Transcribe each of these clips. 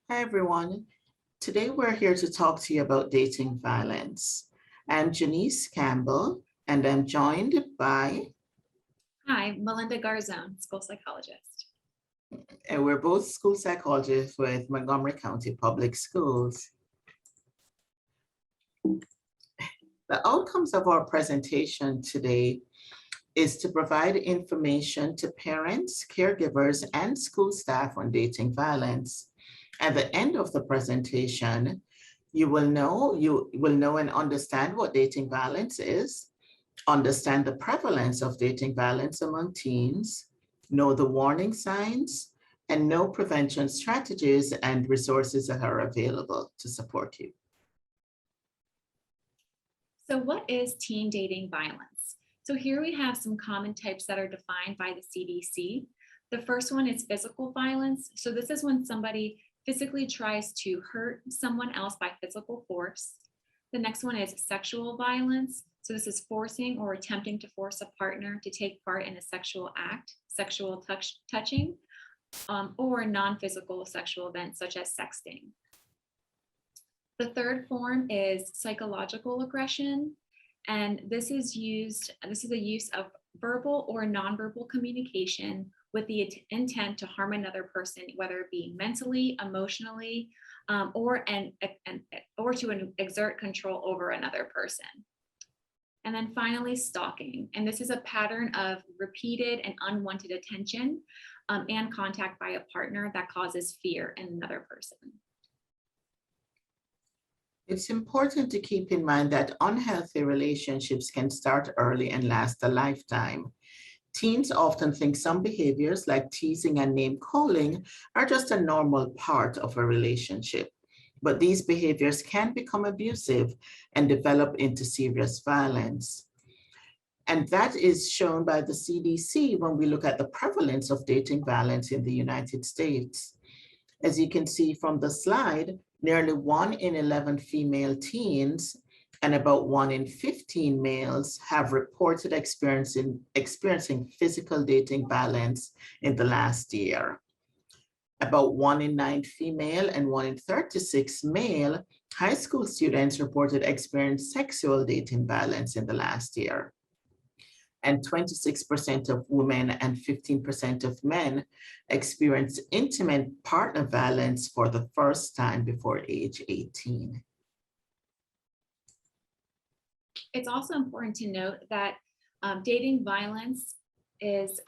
Hi, everyone. Today we're here to talk to you about dating violence. I'm Janice Campbell, and I'm joined by, Hi, Melinda Garzon, school psychologist. and we're both school psychologists with Montgomery County Public Schools. The outcomes of our presentation today is to provide information to parents, caregivers, and school staff on dating violence. At the end of the presentation, you will know and understand what dating violence is, understand the prevalence of dating violence among teens, know the warning signs, and know prevention strategies and resources that are available to support you. So what is teen dating violence? So here we have some common types that are defined by the CDC. The first one is physical violence. So this is when somebody physically tries to hurt someone else by physical force. The next one is sexual violence. So this is forcing or attempting to force a partner to take part in a sexual act, sexual touching, or non-physical sexual events such as sexting. The third form is psychological aggression, and this is a use of verbal or nonverbal communication with the intent to harm another person, whether it be mentally, emotionally, or to exert control over another person. And then finally, stalking, and this is a pattern of repeated and unwanted attention and contact by a partner that causes fear in another person. It's important to keep in mind that unhealthy relationships can start early and last a lifetime. Teens often think some behaviors like teasing and name calling are just a normal part of a relationship, but these behaviors can become abusive and develop into serious violence. And that is shown by the CDC when we look at the prevalence of dating violence in the United States. As you can see from the slide, nearly 1 in 11 female teens and about 1 in 15 males have reported experiencing physical dating violence in the last year. About 1 in 9 female and 1 in 36 male high school students reported experiencing sexual dating violence in the last year. And 26% of women and 15% of men experience intimate partner violence for the first time before age 18. It's also important to note that dating violence it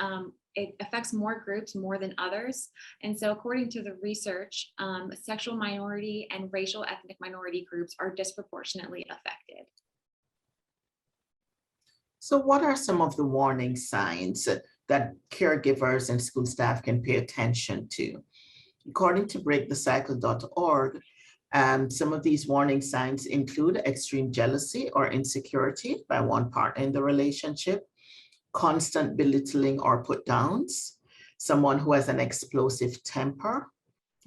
affects more groups more than others. And so according to the research, sexual minority and racial ethnic minority groups are disproportionately affected. So what are some of the warning signs that caregivers and school staff can pay attention to? According to breakthecycle.org, some of these warning signs include extreme jealousy or insecurity by one partner in the relationship, constant belittling or put downs, someone who has an explosive temper,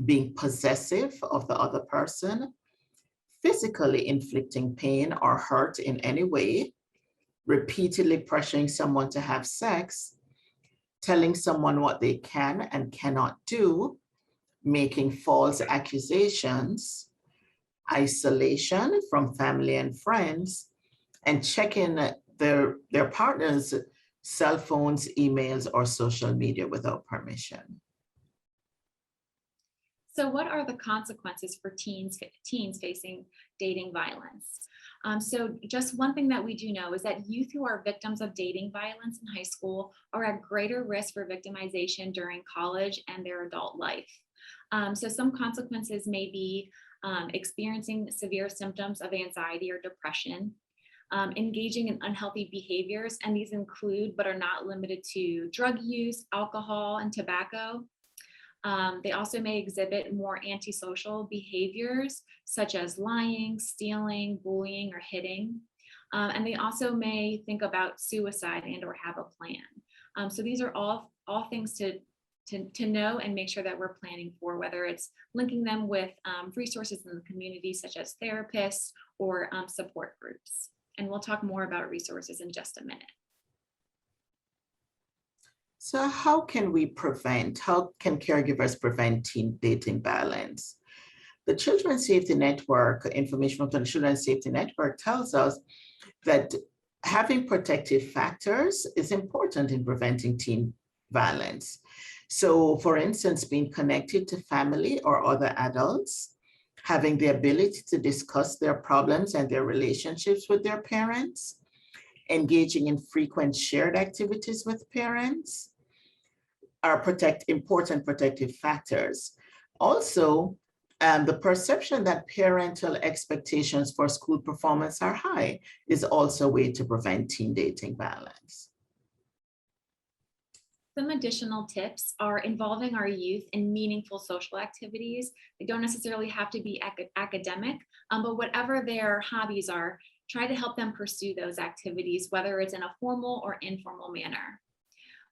being possessive of the other person, physically inflicting pain or hurt in any way, repeatedly pressuring someone to have sex, telling someone what they can and cannot do, making false accusations, isolation from family and friends, and checking their partner's cell phones, emails, or social media without permission. So what are the consequences for teens facing dating violence? So just one thing that we do know is that youth who are victims of dating violence in high school are at greater risk for victimization during college and their adult life. So some consequences may be experiencing severe symptoms of anxiety or depression, engaging in unhealthy behaviors, and these include but are not limited to drug use, alcohol, and tobacco. They also may exhibit more antisocial behaviors such as lying, stealing, bullying, or hitting. And they also may think about suicide and or have a plan. So these are all things to know and make sure that we're planning for, whether it's linking them with resources in the community such as therapists or support groups. And we'll talk more about resources in just a minute. So how can caregivers prevent teen dating violence? The Children's Safety Network, information from the Children's Safety Network tells us that having protective factors is important in preventing teen violence. So for instance, being connected to family or other adults, having the ability to discuss their problems and their relationships with their parents, engaging in frequent shared activities with parents are important protective factors. Also, the perception that parental expectations for school performance are high is also a way to prevent teen dating violence. Some additional tips are involving our youth in meaningful social activities. They don't necessarily have to be academic, but whatever their hobbies are, try to help them pursue those activities, whether it's in a formal or informal manner.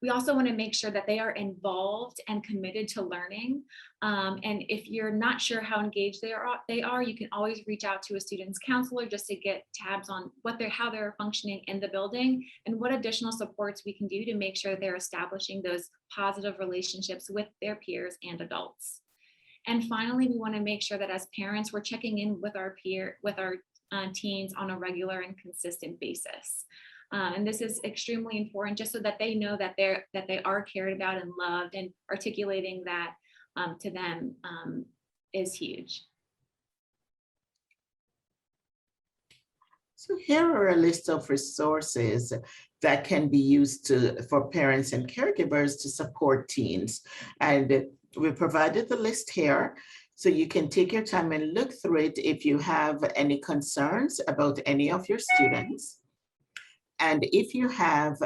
We also want to make sure that they are involved and committed to learning. And if you're not sure how engaged they are, you can always reach out to a student's counselor just to get tabs on how they're functioning in the building and what additional supports we can do to make sure they're establishing those positive relationships with their peers and adults. And finally, we want to make sure that as parents, we're checking in with our teens on a regular and consistent basis. And this is extremely important just so that they know that they are cared about and loved, and articulating that to them is huge. So here are a list of resources that can be used for parents and caregivers to support teens. And we provided the list here, so you can take your time and look through it if you have any concerns about any of your students. And if you have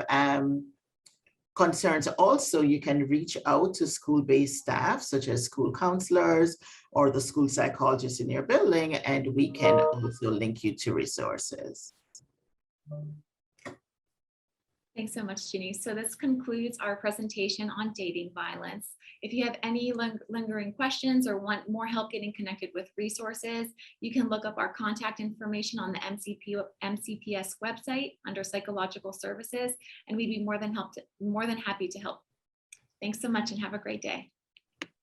concerns also, you can reach out to school-based staff, such as school counselors or the school psychologist in your building, and we can also link you to resources. Thanks so much, Janice. So this concludes our presentation on dating violence. If you have any lingering questions or want more help getting connected with resources, you can look up our contact information on the MCPS website under psychological services, and we'd be more than happy to help. Thanks so much and have a great day.